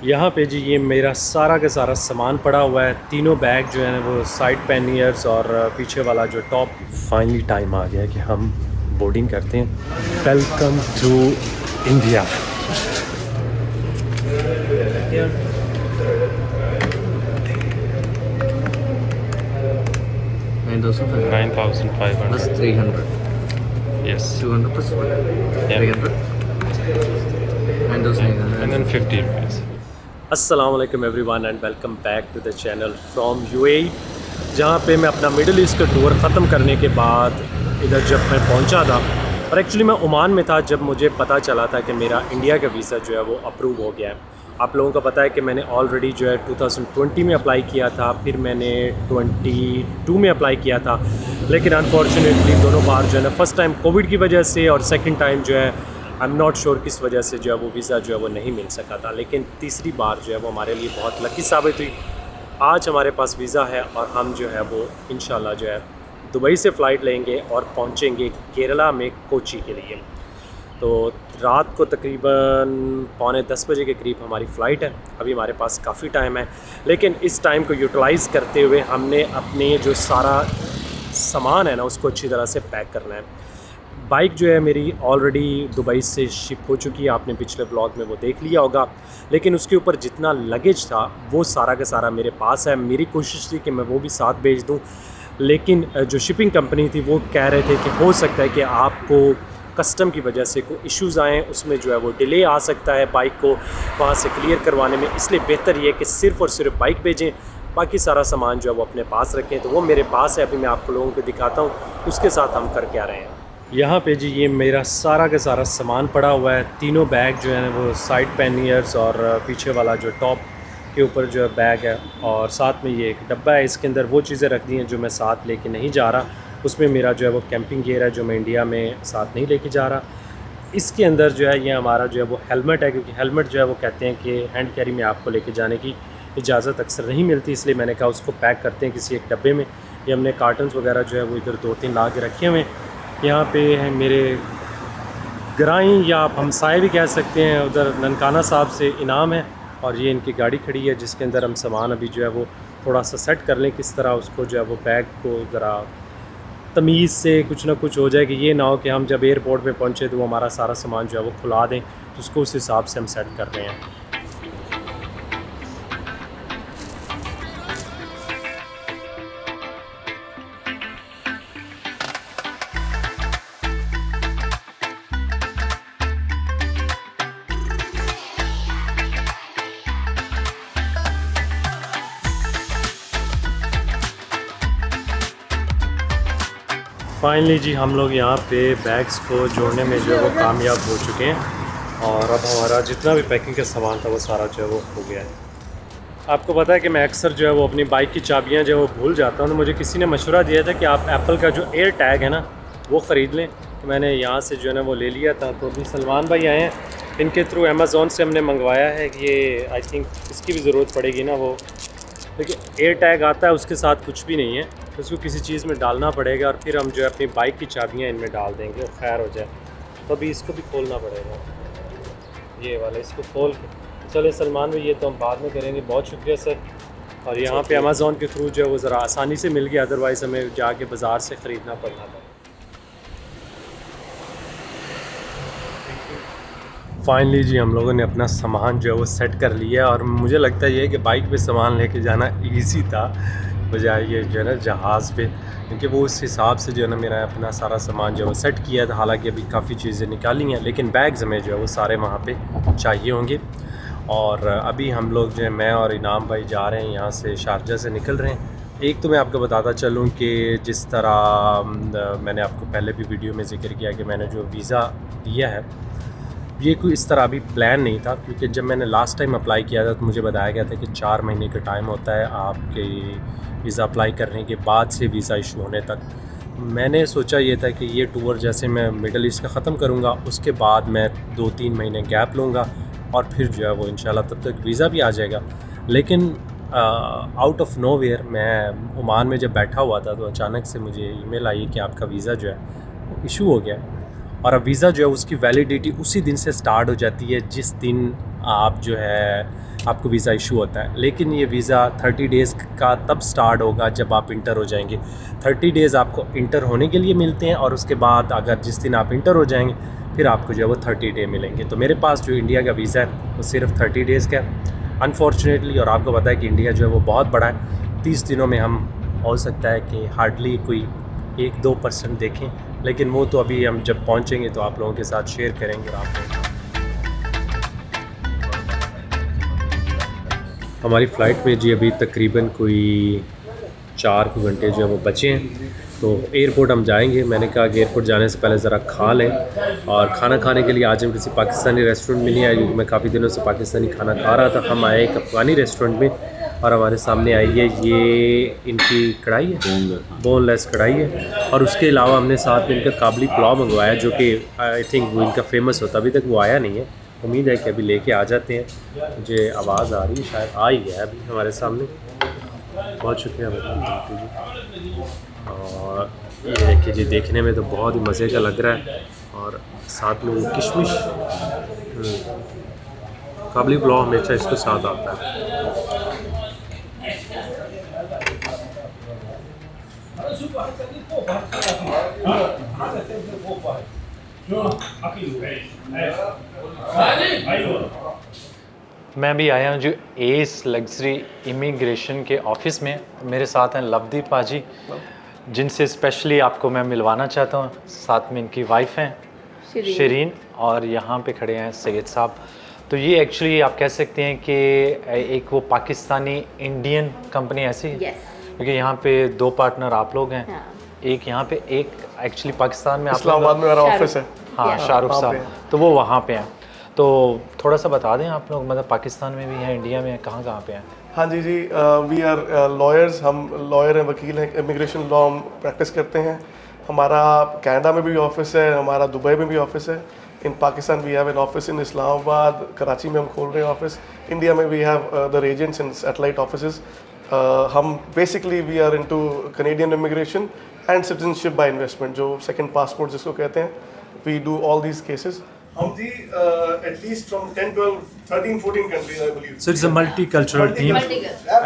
यहाँ पे जी ये मेरा सारा का सारा सामान पड़ा हुआ है। तीनों बैग जो है वो साइड पैनियर्स और पीछे वाला जो टॉप। फाइनली टाइम आ गया है कि हम बोर्डिंग करते हैं। Welcome to India. 9,500 9,500 plus 300. yes 200 plus what? yeah 300. 9,800. and then 50 rupees। अस्सलाम वालेकुम everyone and welcome back to the channel from UAE, जहाँ पे मैं अपना मिडिल ईस्ट का टूर ख़त्म करने के बाद इधर जब मैं पहुँचा था, और एक्चुअली मैं ओमान में था जब मुझे पता चला था कि मेरा इंडिया का वीज़ा जो है वो अप्रूव हो गया है। आप लोगों को पता है कि मैंने ऑलरेडी जो है 2020 में अप्लाई किया था, फिर मैंने 22 में अप्लाई किया था, लेकिन अनफॉर्चुनेटली दोनों बार जो है ना, फ़र्स्ट टाइम कोविड की वजह से और सेकंड टाइम जो है आई एम नॉट श्योर किस वजह से जो है वो वीज़ा जो है वो नहीं मिल सका था। लेकिन तीसरी बार जो है वो हमारे लिए बहुत लकी साबित हुई। आज हमारे पास वीज़ा है और हम जो है वो इंशाल्लाह जो है दुबई से फ़्लाइट लेंगे और पहुंचेंगे केरला में कोची के लिए। तो रात को तकरीबन 9:45 बजे के करीब हमारी फ़्लाइट है। अभी हमारे पास काफ़ी टाइम है, लेकिन इस टाइम को यूटिलाइज़ करते हुए हमने अपने जो सारा सामान है ना उसको अच्छी तरह से पैक करना है। बाइक जो है मेरी ऑलरेडी दुबई से शिप हो चुकी है, आपने पिछले व्लॉग में वो देख लिया होगा, लेकिन उसके ऊपर जितना लगेज था वो सारा का सारा मेरे पास है। मेरी कोशिश थी कि मैं वो भी साथ भेज दूं, लेकिन जो शिपिंग कंपनी थी वो कह रहे थे कि हो सकता है कि आपको कस्टम की वजह से कोई इश्यूज़ आएँ, उसमें जो है वो डिले आ सकता है बाइक को वहाँ से क्लियर करवाने में। इसलिए बेहतर ये है कि सिर्फ़ और सिर्फ बाइक भेजें, बाकी सारा सामान जो है वो अपने पास रखें। तो वो मेरे पास है, अभी मैं आप लोगों को दिखाता हूँ उसके साथ हम कर क्या रहे हैं। यहाँ पे जी ये मेरा सारा का सारा सामान पड़ा हुआ है। तीनों बैग जो है वो साइड पैनियर्स और पीछे वाला जो टॉप के ऊपर जो है बैग है, और साथ में ये एक डब्बा है, इसके अंदर वो चीज़ें रख दी हैं जो मैं साथ लेके नहीं जा रहा। उसमें मेरा जो है वो कैंपिंग गियर है जो मैं इंडिया में साथ नहीं लेके जा रहा। इसके अंदर जो है ये हमारा जो है वो हेलमेट है, क्योंकि हेलमेट जो है वो कहते हैं कि हैंड कैरी में आपको लेके जाने की इजाज़त अक्सर नहीं मिलती, इसलिए मैंने कहा उसको पैक करते हैं किसी एक डब्बे में। ये हमने कार्टन्स वगैरह जो है वो इधर 2-3 ला के रखे हुए हैं। यहाँ पे है मेरे ग्राई या आप हमसाए भी कह सकते हैं, उधर ननकाना साहब से इनाम है, और ये इनकी गाड़ी खड़ी है जिसके अंदर हम सामान अभी जो है वो थोड़ा सा सेट कर लें, किस तरह उसको जो है वो बैग को ज़रा तमीज़ से कुछ ना कुछ हो जाए कि ये ना हो कि हम जब एयरपोर्ट पे पहुँचे तो वो हमारा सारा सामान जो है वो खुला दें, तो उसको उस हिसाब से हम सेट कर रहे हैं। फाइनली जी हम लोग यहाँ पे बैग्स को जोड़ने में जो है वो कामयाब हो चुके हैं, और अब हमारा जितना भी पैकिंग का सामान था वो सारा जो है वो हो गया है। आपको पता है कि मैं अक्सर जो है वो अपनी बाइक की चाबियाँ जो है वो भूल जाता हूँ, तो मुझे किसी ने मशवरा दिया था कि आप एप्पल का जो एयर टैग है ना वो ख़रीद लें। तो मैंने यहाँ से जो है ना वो ले लिया था। तो अभी सलमान भाई आए हैं, इनके थ्रू अमेज़ोन से हमने मंगवाया है कि ये आई थिंक इसकी भी ज़रूरत पड़ेगी ना, वो देखिए एयर टैग आता है उसके साथ कुछ भी नहीं है, तो उसको किसी चीज़ में डालना पड़ेगा और फिर हम जो है अपनी बाइक की चाबियाँ इनमें डाल देंगे और खैर हो जाए। तो अभी इसको भी खोलना पड़ेगा, ये वाला इसको खोल के। चले सलमान भाई, ये तो हम बाद में करेंगे। बहुत शुक्रिया सर। और यहाँ पे अमेज़ोन के थ्रू जो है वो ज़रा आसानी से मिल गया, अदरवाइज़ हमें जाके बाज़ार से ख़रीदना पड़ना था। फाइनली जी हम लोगों ने अपना सामान जो है वो सेट कर लिया, और मुझे लगता है ये कि बाइक पे सामान लेके जाना इजी था बजाय ये जो है ना जहाज़ पे, क्योंकि वो उस हिसाब से जो है ना मेरा अपना सारा सामान जो है वो सेट किया था। हालांकि अभी काफ़ी चीज़ें निकाली हैं, लेकिन बैग्स हमें जो है वो सारे वहाँ पे चाहिए होंगे। और अभी हम लोग जो है मैं और इनाम भाई जा रहे हैं यहाँ से, शारजा से निकल रहे हैं। एक तो मैं आपको बताता चलूँ कि जिस तरह मैंने आपको पहले भी वीडियो में ज़िक्र किया कि मैंने जो वीज़ा दिया है ये कोई इस तरह अभी प्लान नहीं था, क्योंकि जब मैंने लास्ट टाइम अप्लाई किया था तो मुझे बताया गया था कि 4 महीने का टाइम होता है आपके वीज़ा अप्लाई करने के बाद से वीज़ा इशू होने तक। मैंने सोचा ये था कि ये टूर जैसे मैं मिडल ईस्ट का ख़त्म करूँगा उसके बाद मैं 2-3 महीने गैप लूँगा और फिर जो है वो इंशाल्लाह तब तक वीज़ा भी आ जाएगा। लेकिन आउट ऑफ नोवेयर मैं ओमान में जब बैठा हुआ था तो अचानक से मुझे ईमेल आई कि आपका वीज़ा जो है वो इशू हो गया, और अब वीज़ा जो है उसकी वैलिडिटी उसी दिन से स्टार्ट हो जाती है जिस दिन आप जो है आपको वीज़ा इशू होता है। लेकिन ये वीज़ा 30 डेज़ का तब स्टार्ट होगा जब आप इंटर हो जाएंगे। 30 डेज़ आपको इंटर होने के लिए मिलते हैं और उसके बाद अगर जिस दिन आप इंटर हो जाएंगे फिर आपको जो है वो 30 डे मिलेंगे। तो मेरे पास जो इंडिया का वीज़ा है वो सिर्फ 30 डेज़ का है अनफॉर्चुनेटली। और आपको पता है कि इंडिया जो है वो बहुत बड़ा है, 30 दिनों में हम हो सकता है कि हार्डली कोई 1-2% देखें, लेकिन वो तो अभी हम जब पहुंचेंगे तो आप लोगों के साथ शेयर करेंगे। और आप हमारी फ़्लाइट में जी अभी तकरीबन कोई 4 घंटे जो है वो बचे हैं। तो एयरपोर्ट हम जाएंगे। मैंने कहा कि एयरपोर्ट जाने से पहले ज़रा खा लें, और खाना खाने के लिए आज हम किसी पाकिस्तानी रेस्टोरेंट में नहीं आए क्योंकि मैं काफ़ी दिनों से पाकिस्तानी खाना खा रहा था। हम आए एक अफ़गानी रेस्टोरेंट में और हमारे सामने आई है ये इनकी कढ़ाई है, बोनलेस कढ़ाई है। और उसके अलावा हमने साथ में इनका काबली पुलाव मंगवाया जो कि आई थिंक वो इनका फ़ेमस होता, अभी तक वो आया नहीं है। उम्मीद है कि अभी लेके आ जाते हैं। मुझे आवाज़ आ रही है, शायद आ ही गया अभी हमारे सामने। बहुत शुक्रिया जी। और ये देखिए जी, देखने में तो बहुत ही मज़े का लग रहा है। और साथ में वो किशमिश, काबली पुलाव हमेशा इसके साथ आता है। मैं भी आया हूँ जो एस लग्जरी इमिग्रेशन के ऑफ़िस में। मेरे साथ हैं लवदीप पाजी, जिनसे स्पेशली आपको मैं मिलवाना चाहता हूँ। साथ में इनकी वाइफ हैं शरीन, और यहाँ पे खड़े हैं सैयद साहब। तो ये एक्चुअली आप कह सकते हैं कि एक वो पाकिस्तानी इंडियन कंपनी ऐसी है, क्योंकि यहाँ पे 2 पार्टनर आप लोग हैं। एक यहाँ पे, एक एक्चुअली पाकिस्तान में इस्लामाबाद में मेरा ऑफिस है। हाँ, शाहरुख साहब, तो वो वहाँ पे हैं। तो थोड़ा सा बता दें आप लोग, मतलब पाकिस्तान में भी हैं, इंडिया में कहाँ पे हैं? हाँ जी, वी आर लॉयर्स। हम लॉयर हैं, वकील हैं, इमिग्रेशन लॉ हम प्रैक्टिस करते हैं। हमारा कनाडा में भी ऑफिस है, हमारा दुबई में भी ऑफिस है। In Pakistan we have an office in Islamabad, Karachi में हम खोल रहे हैं ऑफिस। इंडिया में we have the agents in satellite offices. हम basically we are into Canadian immigration and citizenship by investment, जो सेकंड पासपोर्ट जिसको कहते हैं। We do all these cases. हम जी at least from 10, 12, 13, 14 countries, I believe. So it's a multicultural team.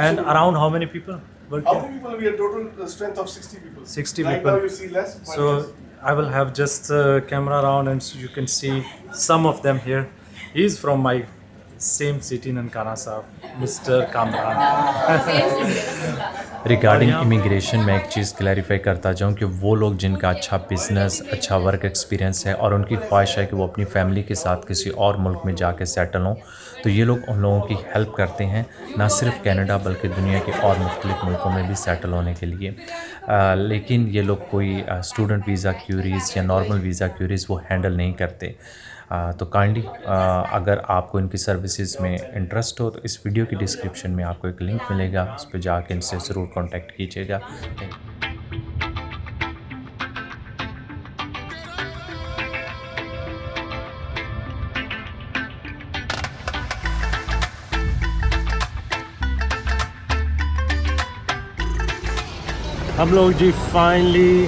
And around how many people working? How many people? We are total strength of 60 people. 60 right people. Now you see less. So I will have just camera around, and so you can see some of them here. He's from my same city, Nankana Sahab, Mr. Kamran. Regarding immigration मैं एक चीज़ clarify करता जाऊँ कि वो लोग जिनका अच्छा business, अच्छा वर्क एक्सपीरियंस है और उनकी ख्वाहिश है कि वो अपनी फैमिली के साथ किसी और मुल्क में जाके सेटल हों, तो ये लोग उन लोगों की हेल्प करते हैं, ना सिर्फ कनाडा बल्कि दुनिया के और मुख्तलिफ मुल्कों में भी सेटल होने के लिए। लेकिन ये लोग कोई स्टूडेंट वीज़ा क्यूरीज़ या नॉर्मल वीज़ा क्यूरीज़ वो हैंडल नहीं करते। तो काइंडली अगर आपको इनकी सर्विसेज में इंटरेस्ट हो तो इस वीडियो की डिस्क्रिप्शन में आपको एक लिंक मिलेगा, उस पर जाके इनसे ज़रूर कांटेक्ट कीजिएगा। हम लोग जी फाइनली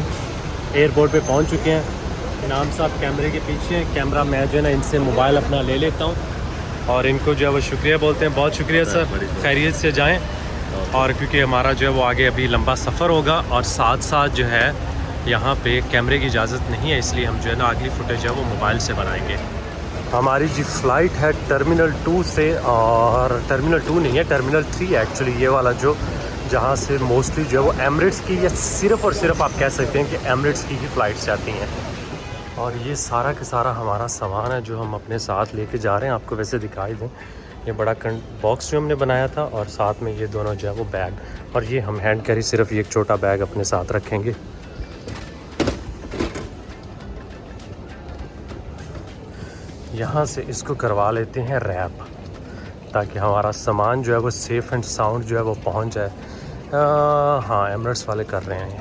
एयरपोर्ट पे पहुंच चुके हैं। इनाम साहब कैमरे के पीछे हैं। कैमरा मैं जो है ना इनसे मोबाइल अपना ले लेता हूं और इनको जो है वो शुक्रिया बोलते हैं। बहुत शुक्रिया सर, खैरियत से जाएं। और क्योंकि हमारा जो है वो आगे अभी लंबा सफ़र होगा और साथ साथ जो है यहाँ पे कैमरे की इजाज़त नहीं है, इसलिए हम जो है ना अगली फुटेज है वो मोबाइल से बनाएंगे। हमारी जी फ़्लाइट है टर्मिनल 2 से, और टर्मिनल 2 नहीं है, टर्मिनल 3 एक्चुअली ये वाला, जो जहाँ से मोस्टली जो है वो एमिरेट्स की या सिर्फ़ और सिर्फ आप कह सकते हैं कि एमिरेट्स की ही फ़्लाइट्स जाती हैं। और ये सारा का सारा हमारा सामान है जो हम अपने साथ लेके जा रहे हैं। आपको वैसे दिखाई दें, ये बड़ा बॉक्स जो हमने बनाया था और साथ में ये दोनों जो है वो बैग, और ये हम हैंड कैरी सिर्फ ये एक छोटा बैग अपने साथ रखेंगे। यहाँ से इसको करवा लेते हैं रैप, ताकि हमारा सामान जो है वो सेफ़ एंड साउंड जो है वो पहुँच जाए। हाँ, एमिरेट्स वाले कर रहे हैं ये।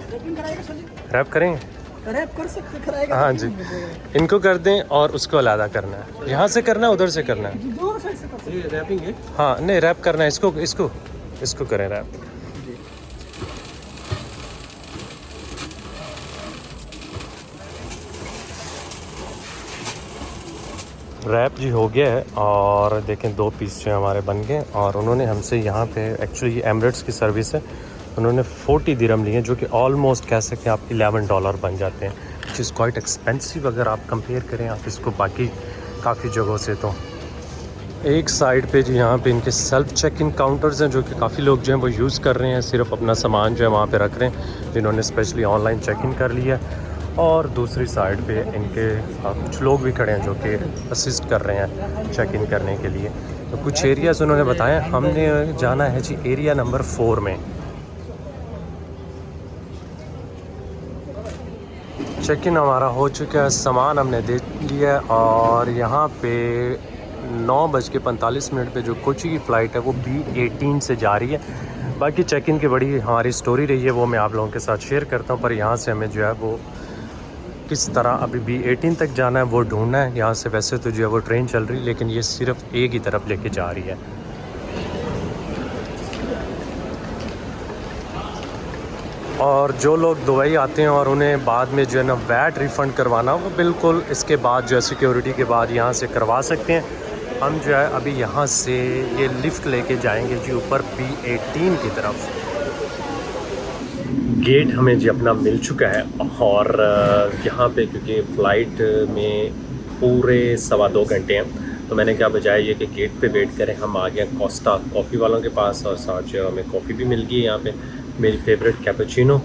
रैप करेंगे? रैप कर सकते कराएगा। हाँ जी, इनको कर दें और उसको अलग करना है। यहाँ से करना है, उधर से करना है? दोनों साइड से कर सकते हैं। रैपिंग है? हाँ, नहीं रैप करना है। इसको करें रैप। रैप जी हो गया है और देखें 2 पीस जो हमारे बन गए और उन्होंने हमसे यहाँ पे एक्चुअली ये एमिरेट्स की सर्विस है, उन्होंने 40 दिरहम लिए जो कि ऑलमोस्ट कह सकते हैं आप $11 बन जाते हैं, विच इज़ क्वाइट एक्सपेंसिव अगर आप कंपेयर करें आप इसको बाकी काफ़ी जगहों से। तो एक साइड पे जी यहाँ पे इनके सेल्फ चेक इन काउंटर्स हैं जो कि काफ़ी लोग जो हैं वो यूज़ कर रहे हैं, सिर्फ अपना सामान जो है वहाँ पे रख रहे हैं जिन्होंने स्पेशली ऑनलाइन चेक इन कर लिया है। और दूसरी साइड पे इनके कुछ लोग भी खड़े हैं जो कि असिस्ट कर रहे हैं चेक इन करने के लिए। तो कुछ एरियाज़ उन्होंने बताया, हमने जाना है जी एरिया नंबर 4 में। चेक इन हमारा हो चुका है, सामान हमने दे लिया है और यहाँ पे 9:45 पे जो कोची की फ़्लाइट है वो B-18 से जा रही है। बाकी चेक इन की बड़ी हमारी स्टोरी रही है, वो मैं आप लोगों के साथ शेयर करता हूँ, पर यहाँ से हमें जो है वो किस तरह अभी B-18 तक जाना है वो ढूंढना है। यहाँ से वैसे तो जो है वो ट्रेन चल रही है लेकिन ये सिर्फ एक ही तरफ लेके जा रही है। और जो लोग दुबई आते हैं और उन्हें बाद में जो है ना वैट रिफ़ंड करवाना, वो बिल्कुल इसके बाद जो है सिक्योरिटी के बाद यहाँ से करवा सकते हैं। हम जो है अभी यहाँ से ये लिफ्ट लेके जाएंगे जी ऊपर B-18 की तरफ। गेट हमें जी अपना मिल चुका है और यहाँ पे क्योंकि फ़्लाइट में पूरे 2.25 घंटे हैं तो मैंने क्या बजाय ये कि गेट पे वेट करें, हम आ गए कोस्टा कॉफ़ी वालों के पास और साथ जो हमें कॉफ़ी भी मिल गई यहाँ पे, मेरी फेवरेट कैपुचिनो।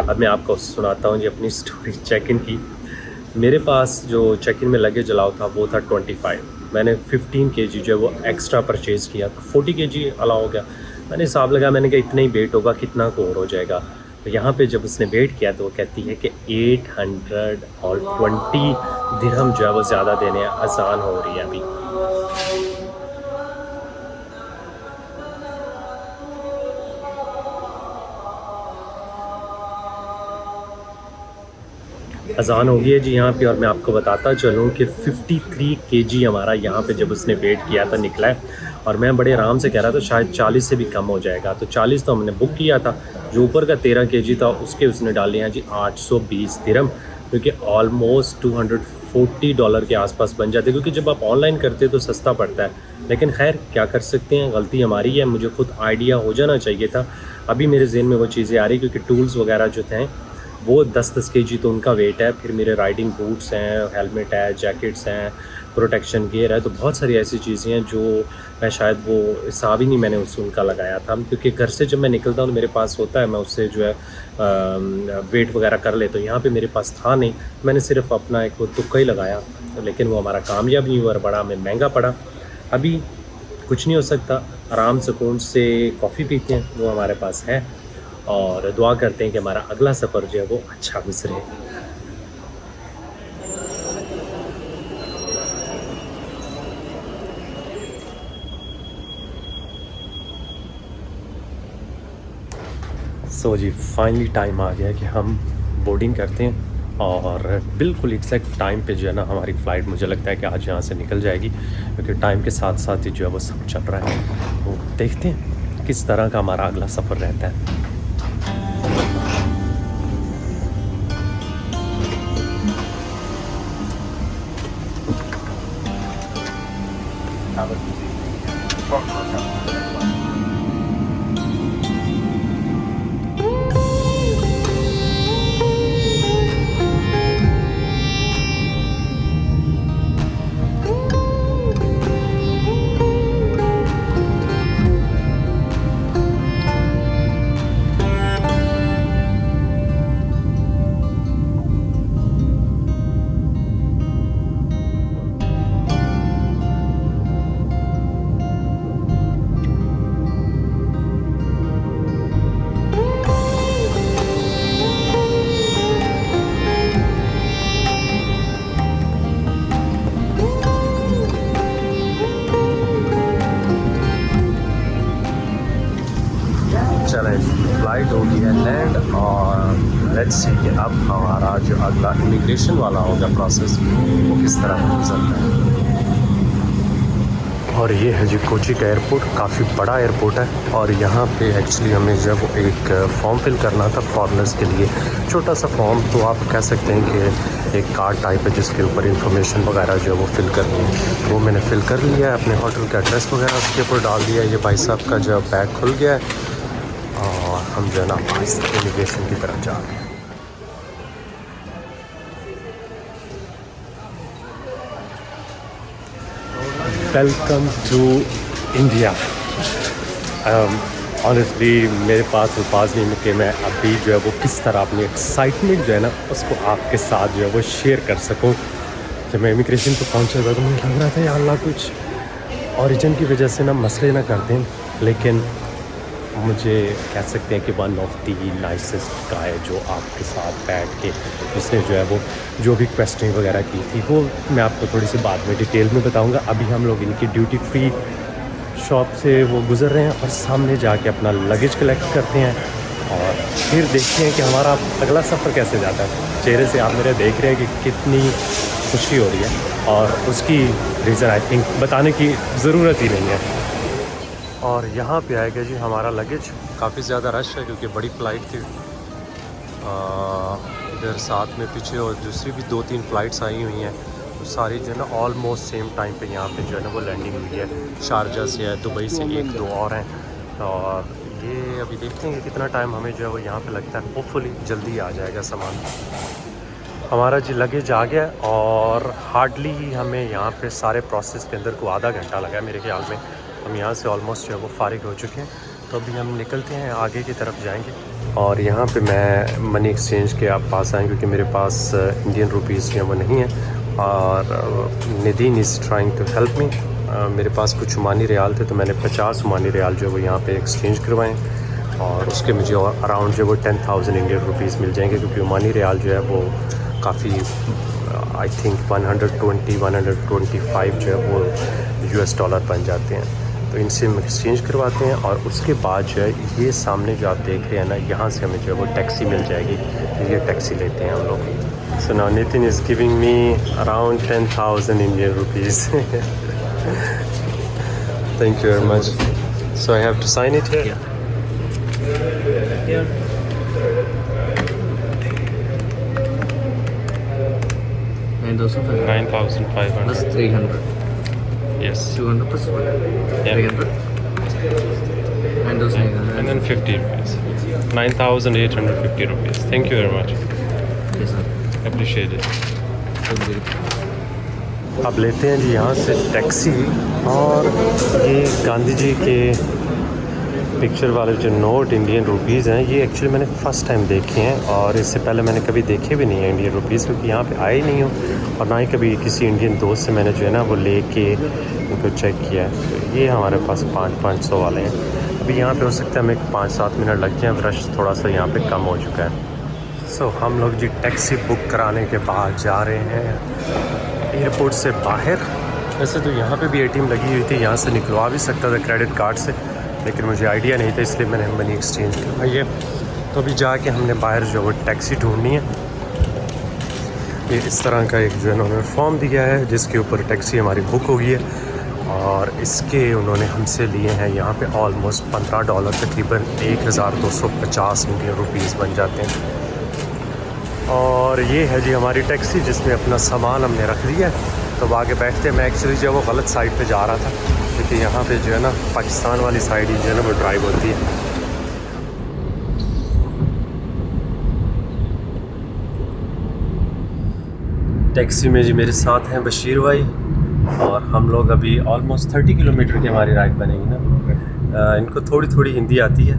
अब मैं आपको सुनाता हूँ जी अपनी स्टोरी चेक इन की। मेरे पास जो चेक इन में लगेज अलाउ था वो था 25, मैंने 15 kg जो है वो एक्स्ट्रा परचेज़ किया तो 40 kg अलाउ हो गया। मैंने हिसाब लगा, मैंने कहा इतना ही वेट होगा, कितना को और हो जाएगा। तो यहाँ पे जब उसने वेट किया तो वो कहती है कि 820 दिरहम जो है वो ज़्यादा देने आसान हो रही है अभी। अज़ान हो गई है जी यहाँ पे और मैं आपको बताता चलूँ कि 53 kg हमारा यहाँ पे जब उसने वेट किया था निकला है और मैं बड़े आराम से कह रहा था शायद 40 से भी कम हो जाएगा। तो 40 तो हमने बुक किया था, जो ऊपर का 13 kg था उसके उसने डाले हैं जी 820 दिरहम, क्योंकि ऑलमोस्ट $240 के आसपास बन जाते, क्योंकि जब आप ऑनलाइन करते तो सस्ता पड़ता है। लेकिन खैर क्या कर सकते हैं, गलती हमारी है, मुझे खुद आइडिया हो जाना चाहिए था। अभी मेरे जहन में वो चीज़ें आ रही क्योंकि टूल्स वगैरह जो थे वो 10-10 kg तो उनका वेट है, फिर मेरे राइडिंग बूट्स हैं, हेलमेट है, जैकेट्स हैं, प्रोटेक्शन गियर है, तो बहुत सारी ऐसी चीज़ें हैं जो मैं शायद वो हिसाब ही नहीं मैंने उससे उनका लगाया था, क्योंकि घर से जब मैं निकलता हूँ तो मेरे पास होता है, मैं उससे जो है वेट वगैरह कर लेता हूँ। यहाँ पे मेरे पास था नहीं, मैंने सिर्फ अपना एक वो तुक्का ही लगाया, लेकिन वो हमारा कामयाब नहीं हुआ और बड़ा हमें महंगा पड़ा। अभी कुछ नहीं हो सकता, आराम सुकून से कॉफ़ी पीते हैं, वो हमारे पास है, और दुआ करते हैं कि हमारा अगला सफ़र जो है वो अच्छा गुजरे। सो जी फाइनली टाइम आ गया कि हम बोर्डिंग करते हैं और बिल्कुल एग्जैक्ट टाइम पे जो है ना हमारी फ़्लाइट मुझे लगता है कि आज यहाँ से निकल जाएगी, क्योंकि टाइम के साथ साथ ही जो है वो सब चल रहा है। तो देखते हैं किस तरह का हमारा अगला सफ़र रहता है। फ्लाइट हो गई है लैंड और लेट्स सी कि अब हमारा जो अगला इमिग्रेशन वाला होगा प्रोसेस वो किस तरह गुजरता है। और ये है जी कोची का एयरपोर्ट, काफ़ी बड़ा एयरपोर्ट है। और यहाँ पे एक्चुअली हमें जब एक फॉर्म फिल करना था फॉरेनर्स के लिए, छोटा सा फॉर्म, तो आप कह सकते हैं कि एक कार्ड टाइप है जिसके ऊपर इंफॉर्मेशन वगैरह जो है वो फिल करनी है। वो मैंने फ़िल कर लिया है, अपने होटल का एड्रेस वगैरह उसके ऊपर डाल दिया। ये भाई साहब का जो बैग खुल गया है और हम जो है ना इमिग्रेशन की तरफ जा रहे हैं। Welcome to India. ऑनेस्टली मेरे पास अल्फाज नहीं है कि मैं अभी जो है वो किस तरह अपनी एक्साइटमेंट जो है ना उसको आपके साथ जो है वो शेयर कर सकूं। जब मैं इमिग्रेशन पे पहुंचा था तो मुझे लग रहा था या अल्लाह कुछ ओरिजिन की वजह से ना मसले ना कर दें, लेकिन मुझे कह सकते हैं कि वन ऑफ दी नाइसेस्ट का है जो आपके साथ बैठ के जिसने जो है वो जो भी क्वेश्चनिंग वगैरह की थी वो मैं आपको थोड़ी सी बाद में डिटेल में बताऊंगा। अभी हम लोग इनकी ड्यूटी फ्री शॉप से वो गुज़र रहे हैं और सामने जाके अपना लगेज कलेक्ट करते हैं और फिर देखते हैं कि हमारा अगला सफ़र कैसे जाता है। चेहरे से आप मेरे देख रहे हैं कि कितनी खुशी हो रही है और उसकी रीज़न आई थिंक बताने की ज़रूरत ही नहीं है। और यहाँ पे आएगा जी हमारा लगेज। काफ़ी ज़्यादा रश है क्योंकि बड़ी फ़्लाइट थी। इधर साथ में पीछे और दूसरी भी 2-3 फ़्लाइट्स आई हुई हैं, तो सारी जो है ना ऑलमोस्ट सेम टाइम पे यहाँ पे जो है ना वो लैंडिंग हुई है। शारजा से है, दुबई से 1-2 और हैं। और ये अभी देखते हैं कि कितना टाइम हमें जो है वो यहाँ पे लगता है। होपफुली जल्दी आ जाएगा सामान। हमारा जी लगेज आ गया और हार्डली हमें यहाँ पे सारे प्रोसेस के अंदर को आधा घंटा लगा है मेरे ख्याल में। हम यहाँ से ऑलमोस्ट जो है वो फ़ारिग हो चुके हैं, तो अभी हम निकलते हैं, आगे की तरफ जाएंगे। और यहाँ पे मैं मनी एक्सचेंज के आप पास आएँ क्योंकि मेरे पास इंडियन रुपीज़ जो है वो नहीं है और Nidin is trying to help me. मेरे पास कुछ ओमानी रियाल थे तो मैंने 50 ओमानी रियाल जो है वो यहाँ पे एक्सचेंज करवाएँ और उसके मुझे अराउंड जो है वो 10,000 इंडियन रुपीज़ मिल जाएंगे क्योंकि ओमानी रियाल जो है वो काफ़ी आई थिंक 125 जो है वो US डॉलर बन जाते हैं। तो इनसे हम एक्सचेंज करवाते हैं और उसके बाद जो है ये सामने जो आप देख रहे हैं ना, यहाँ से हमें जो है वो टैक्सी मिल जाएगी। ये टैक्सी लेते हैं हम लोग। So now Nitin is giving me around 10,000 Indian rupees. Thank you very much. So I have to sign it here. $9,500 plus 300. Yes. 200 plus 100. Yeah. 300. And those 900. And then 50 rupees. 9,850 rupees. Thank you very much. Yes, sir. Appreciate it. So, अब लेते हैं जी यहाँ से taxi और ये गांधी जी के picture वाले जो नोट इंडियन रुपीज़ हैं ये एक्चुअली मैंने फ़र्स्ट टाइम देखे हैं और इससे पहले मैंने कभी देखे भी नहीं हैं इंडियन रुपीज़, क्योंकि यहाँ पे आए ही नहीं हूँ और ना ही कभी किसी इंडियन दोस्त से मैंने जो है ना वो लेके इनको चेक किया है। तो ये हमारे पास 500 वाले हैं। अभी यहाँ पे हो सकता है हमें 5-7 मिनट लग जाए, रश थोड़ा सा यहाँ पे कम हो चुका है। सो हम लोग जी टैक्सी बुक कराने के बाद जा रहे हैं एयरपोर्ट से बाहर। वैसे तो यहाँ पे भी ATM लगी हुई थी, यहाँ से निकलवा भी सकता था क्रेडिट कार्ड से, लेकिन मुझे आइडिया नहीं था इसलिए मैंने मनी एक्सचेंज करवाई है। तो अभी जाके हमने बाहर जो है वो टैक्सी ढूंढनी है। ये इस तरह का एक जो है उन्होंने फॉर्म दिया है जिसके ऊपर टैक्सी हमारी बुक हो गई है और इसके उन्होंने हमसे लिए हैं यहाँ पे ऑलमोस्ट $15, तकरीबन 1,250 इंडियन रुपीज़ बन जाते हैं। और ये है जी हमारी टैक्सी जिसमें अपना सामान हमने रख दिया है। तो अब आगे बैठते हैं। मैं एक्चुअली जो है वो गलत साइड पे जा रहा था क्योंकि यहाँ पे जो है ना पाकिस्तान वाली साइड ही जो है ना वो ड्राइव होती है। टैक्सी में जी मेरे साथ हैं बशीर भाई और हम लोग अभी ऑलमोस्ट 30 किलोमीटर की हमारी राइड बनेगी ना। इनको थोड़ी थोड़ी हिंदी आती है,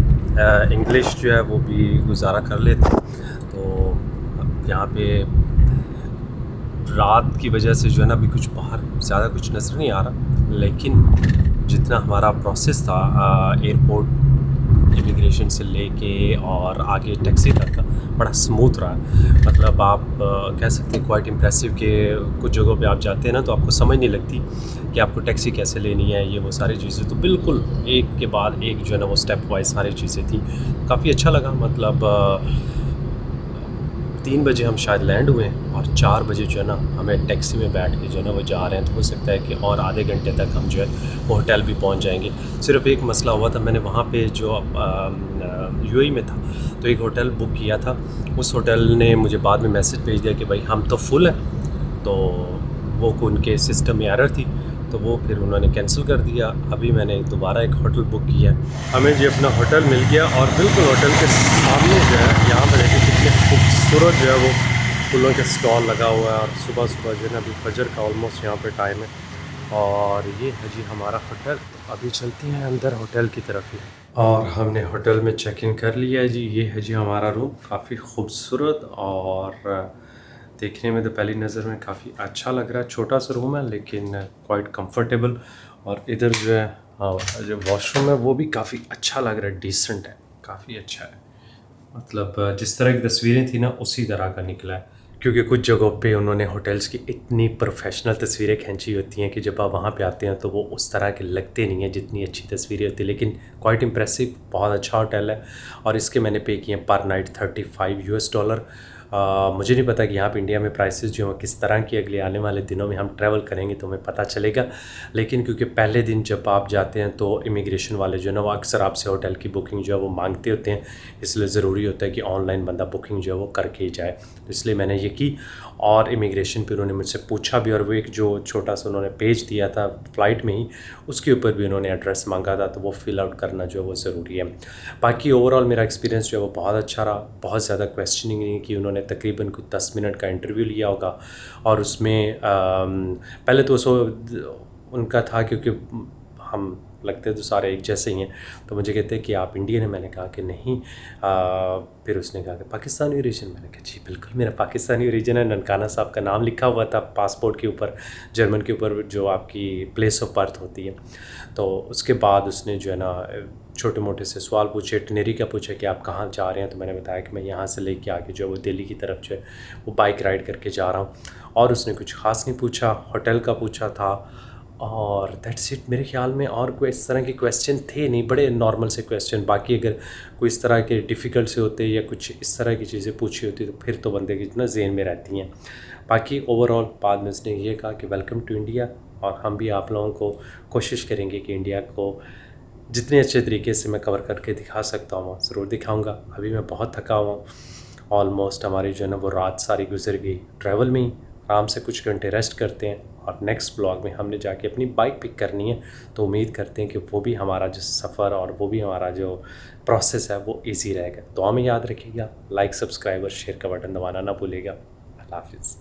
इंग्लिश जो है वो भी गुजारा कर लेते हैं। तो अब यहाँ पे रात की वजह से जो है ना अभी कुछ बाहर ज़्यादा कुछ नज़र नहीं आ रहा, लेकिन जितना हमारा प्रोसेस था एयरपोर्ट इमिग्रेशन से लेके और आगे टैक्सी तक का बड़ा स्मूथ रहा। मतलब आप कह सकते हैं क्वाइट इम्प्रेसिव के कुछ जगहों पे आप जाते हैं ना तो आपको समझ नहीं लगती कि आपको टैक्सी कैसे लेनी है, ये वो सारी चीज़ें। तो बिल्कुल एक के बाद एक जो है ना वो स्टेप वाइज सारी चीज़ें थी। काफ़ी अच्छा लगा। मतलब 3 बजे हम शायद लैंड हुए और 4 बजे जो है ना हमें टैक्सी में बैठ के जो है ना वो जा रहे हैं। तो हो सकता है कि और आधे घंटे तक हम जो है वो होटल भी पहुंच जाएंगे। सिर्फ एक मसला हुआ था, मैंने वहाँ पे जो यूएई में था तो एक होटल बुक किया था, उस होटल ने मुझे बाद में मैसेज भेज दिया कि भाई हम तो फुल हैं। तो वो उनके सिस्टम में एरर थी, तो वो फिर उन्होंने कैंसिल कर दिया। अभी मैंने दोबारा एक होटल बुक किया, हमें जी अपना होटल मिल गया और बिल्कुल होटल के सामने जो है यहाँ पर देखिए कितने खूबसूरत जो है वो फूलों के स्टॉल लगा हुआ है। और सुबह सुबह जो है ना अभी फजर का ऑलमोस्ट यहाँ पे टाइम है और ये है जी हमारा होटल। अभी चलते हैं अंदर होटल की तरफ ही। और हमने होटल में चेक इन कर लिया है जी। ये है जी हमारा रूम, काफ़ी खूबसूरत और देखने में तो पहली नज़र में काफ़ी अच्छा लग रहा है। छोटा सा रूम है लेकिन क्वाइट कंफर्टेबल। और इधर जो है जो वॉशरूम है वो भी काफ़ी अच्छा लग रहा है, डिसेंट है, काफ़ी अच्छा है। मतलब जिस तरह की तस्वीरें थी ना उसी तरह का निकला है, क्योंकि कुछ जगहों पे उन्होंने होटल्स की इतनी प्रोफेशनल तस्वीरें खींची होती हैं कि जब आप वहाँ पे आते हैं तो वो उस तरह के लगते नहीं हैं जितनी अच्छी तस्वीरें होती हैं। लेकिन क्वाइट इम्प्रेसिव, बहुत अच्छा होटल है। और इसके मैंने पे किए पर नाइट $35। मुझे नहीं पता कि यहाँ पे इंडिया में प्राइसेस जो हैं किस तरह की, अगले आने वाले दिनों में हम ट्रैवल करेंगे तो हमें पता चलेगा। लेकिन क्योंकि पहले दिन जब आप जाते हैं तो इमिग्रेशन वाले जो है ना वो अक्सर आपसे होटल की बुकिंग जो है वो मांगते होते हैं, इसलिए ज़रूरी होता है कि ऑनलाइन बंदा बुकिंग जो है वो करके ही जाए। तो इसलिए मैंने ये की और इमिग्रेशन पे उन्होंने मुझसे पूछा भी, और वो एक जो छोटा सा उन्होंने पेज दिया था फ़्लाइट में ही, उसके ऊपर भी उन्होंने एड्रेस मांगा था, तो वो फिल आउट करना जो है वो ज़रूरी है। बाकी ओवरऑल मेरा एक्सपीरियंस जो है वो बहुत अच्छा रहा। बहुत ज़्यादा क्वेश्चनिंग नहीं की, उन्होंने तकरीबन कुछ 10 मिनट का इंटरव्यू लिया होगा। और उसमें पहले तो सो उनका था, क्योंकि हम लगते तो सारे एक जैसे ही हैं, तो मुझे कहते हैं कि आप इंडियन हैं। मैंने कहा कि नहीं। फिर उसने कहा कि पाकिस्तानी ओरिजिन। मैंने कहा जी बिल्कुल मेरा पाकिस्तानी ओरिजिन है। ननकाना साहब का नाम लिखा हुआ था पासपोर्ट के ऊपर, जर्मन के ऊपर जो आपकी प्लेस ऑफ बर्थ होती है। तो उसके बाद उसने जो है ना छोटे मोटे से सवाल पूछे, इटिनरी का पूछा कि आप कहाँ जा रहे हैं। तो मैंने बताया कि मैं यहाँ से लेके आके जो है वो दिल्ली की तरफ जो है वो बाइक राइड करके जा रहा हूँ। और उसने कुछ ख़ास नहीं पूछा, होटल का पूछा था और दैट्स इट। मेरे ख्याल में और कोई इस तरह के क्वेश्चन थे नहीं, बड़े नॉर्मल से क्वेश्चन। बाकी अगर कोई इस तरह के डिफ़िकल्ट से होते या कुछ इस तरह की चीज़ें पूछी होती तो फिर तो बंदे की ना ज़हन में रहती हैं। बाकी ओवरऑल बाद में उसने ये कहा कि वेलकम टू इंडिया, और हम भी आप लोगों को कोशिश करेंगे कि इंडिया को जितने अच्छे तरीके से मैं कवर करके दिखा सकता हूँ ज़रूर दिखाऊँगा। अभी मैं बहुत थका हुआ हूँ, ऑलमोस्ट हमारी जो है ना वो रात सारी गुजर गई ट्रैवल में ही। आराम से कुछ घंटे रेस्ट करते हैं और नेक्स्ट ब्लॉग में हमने जाके अपनी बाइक पिक करनी है। तो उम्मीद करते हैं कि वो भी हमारा जो सफ़र और वो भी हमारा जो प्रोसेस है वो इजी रहेगा। दुआ में याद रखिएगा, लाइक सब्सक्राइब और शेयर का बटन दबाना ना भूलिएगा। अल्लाह हाफिज़।